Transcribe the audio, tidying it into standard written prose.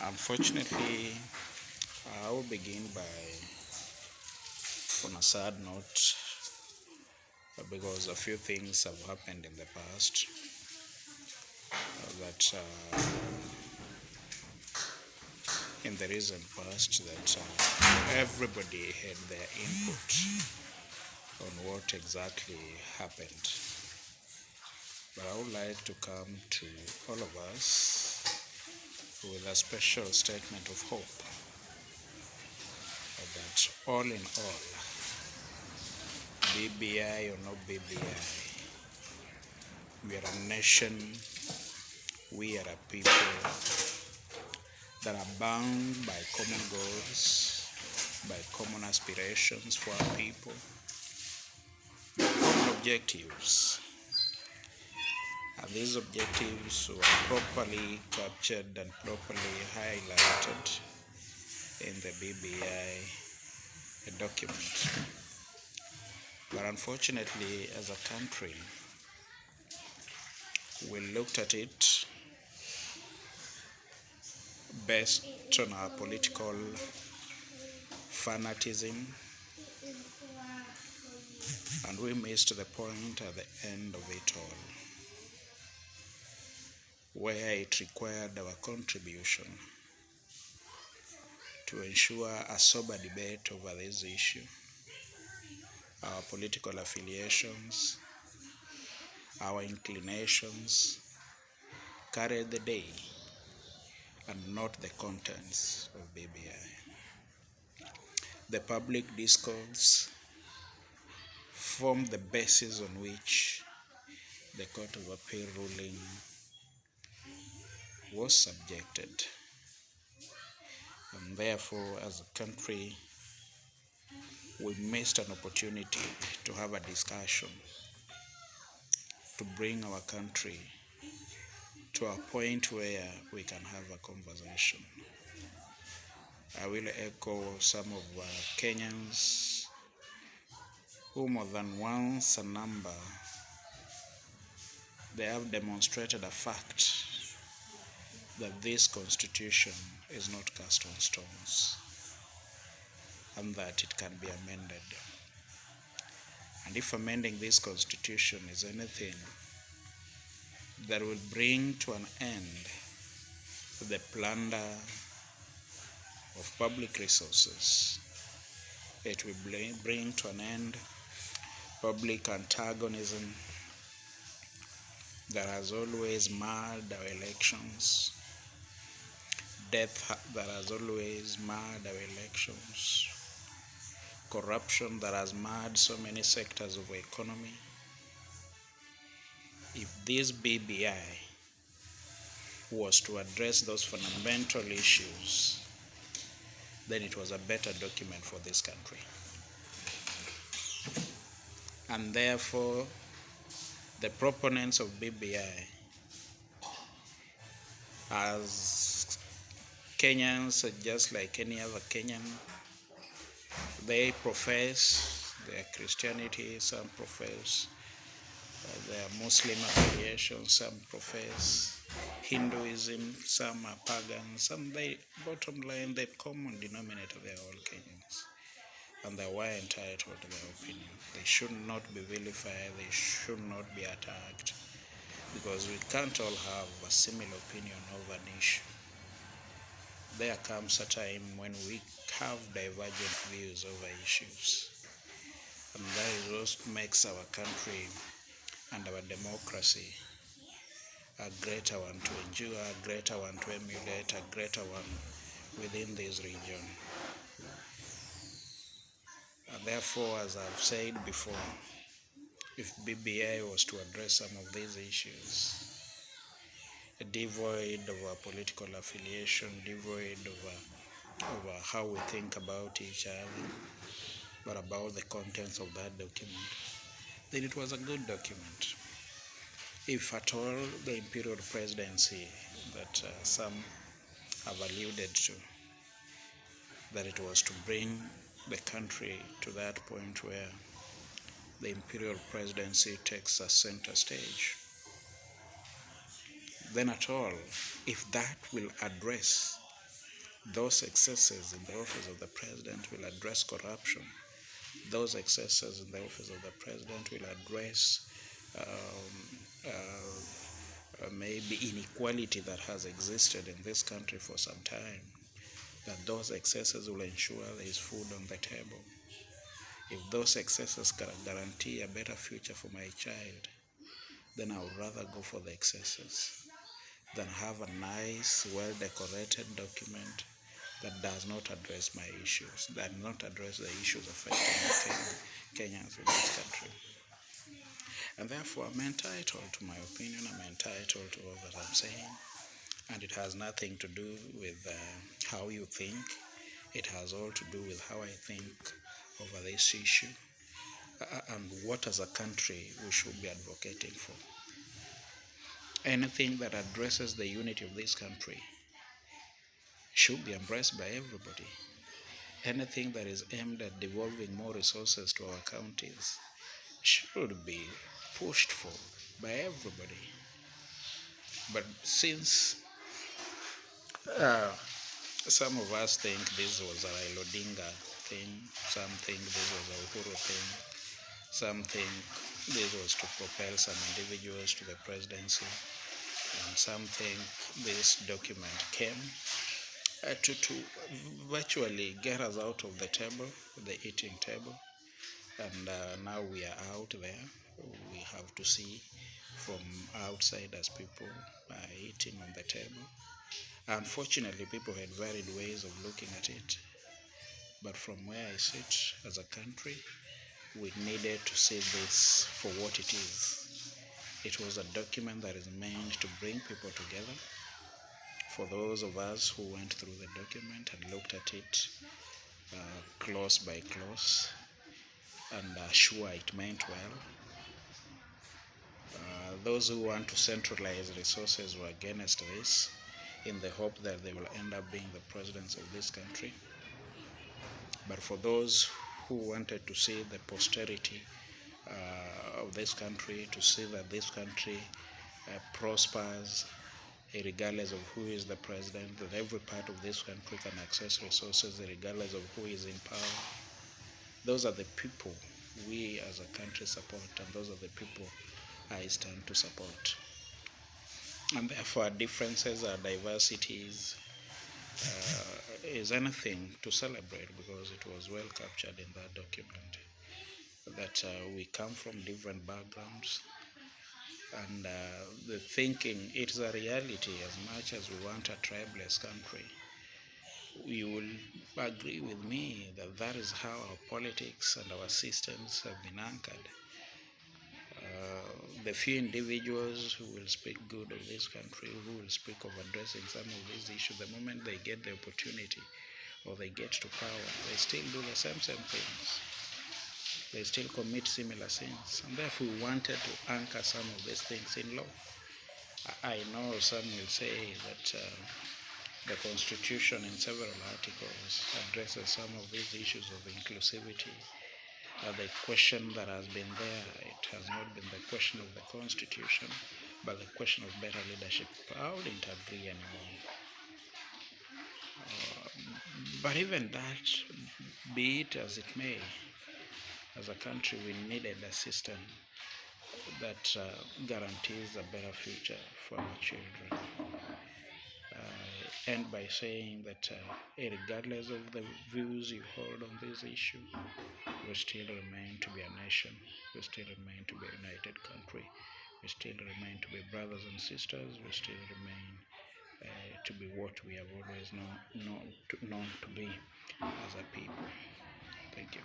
Unfortunately, I will begin on a sad note because a few things have happened in the past that in the recent past that everybody had their input on what exactly happened. But I would like to come to all of us with a special statement of hope that all in all, BBI or no BBI, we are a nation, we are a people that are bound by common goals, by common aspirations for our people, common objectives. And these objectives were properly captured and properly highlighted in the BBI document. But unfortunately, as a country, we looked at it based on our political fanatism, and we missed the point at the end of it all, where it required our contribution to ensure a sober debate over this issue. Our political affiliations, our inclinations carried the day and not the contents of BBI. The public discourse formed the basis on which the Court of Appeal ruling was subjected. And therefore, as a country, we missed an opportunity to have a discussion, to bring our country to a point where we can have a conversation. I will echo some of Kenyans who more than once a number, they have demonstrated a fact that this constitution is not cast on stones and that it can be amended. And if amending this constitution is anything that will bring to an end the plunder of public resources, it will bring to an end public antagonism that has always marred our elections, death that has always marred our elections, corruption that has marred so many sectors of our economy. If this BBI was to address those fundamental issues, then it was a better document for this country. And therefore, the proponents of BBI, as Kenyans, just like any other Kenyan, they profess their Christianity, some profess their Muslim affiliation, some profess Hinduism, some are pagan, some bottom line, the common denominator, they are all Kenyans. And they were entitled to their opinion. They should not be vilified, they should not be attacked, because we can't all have a similar opinion over an issue. There comes a time when we have divergent views over issues, and that is what makes our country and our democracy a greater one to endure, a greater one to emulate, a greater one within this region. And therefore, as I've said before, if BBI was to address some of these issues, devoid of our political affiliation, devoid of how we think about each other, but about the contents of that document, then it was a good document. If at all the imperial presidency that some have alluded to, that it was to bring the country to that point where the imperial presidency takes a center stage, then at all, if that will address Those excesses in the office of the president will address corruption. Those excesses in the office of the president will address maybe inequality that has existed in this country for some time. That those excesses will ensure there is food on the table. If those excesses can guarantee a better future for my child, then I would rather go for the excesses than have a nice, well-decorated document that does not address my issues, that does not address the issues affecting Kenyans in this country. And therefore, I'm entitled to my opinion, I'm entitled to all that I'm saying, and it has nothing to do with how you think. It has all to do with how I think over this issue and what as a country we should be advocating for. Anything that addresses the unity of this country should be embraced by everybody. Anything that is aimed at devolving more resources to our counties should be pushed for by everybody. But since some of us think this was a Raila Odinga thing, some think this was a Uhuru thing, some think this was to propel some individuals to the presidency, and some think this document came to virtually get us out of the table, the eating table, and now we are out there. We have to see from outside as people eating on the table. Unfortunately, people had varied ways of looking at it, but from where I sit as a country, we needed to see this for what it is. It was a document that is meant to bring people together. For those of us who went through the document and looked at it close by close and are sure it meant well, those who want to centralize resources were against this in the hope that they will end up being the presidents of this country. But for those who wanted to see the posterity of this country, to see that this country prospers regardless of who is the president, that every part of this country can access resources regardless of who is in power, those are the people we as a country support, and those are the people I stand to support. And therefore, differences or diversities is anything to celebrate, because it was well captured in that document that we come from different backgrounds, and the thinking, it is a reality. As much as we want a tribeless country, you will agree with me that that is how our politics and our systems have been anchored. The few individuals who will speak good of this country, who will speak of addressing some of these issues, the moment they get the opportunity or they get to power, they still do the same things. They still commit similar sins. And therefore we wanted to anchor some of these things in law. I know some will say that the Constitution in several articles addresses some of these issues of inclusivity. The question that has been there, it has not been the question of the Constitution, but the question of better leadership. I wouldn't agree anymore. But even that, be it as it may, as a country we needed a system that guarantees a better future for our children. And by saying that regardless of the views you hold on this issue, we still remain to be a nation, we still remain to be a united country, we still remain to be brothers and sisters, we still remain to be what we have always known to be as a people. Thank you.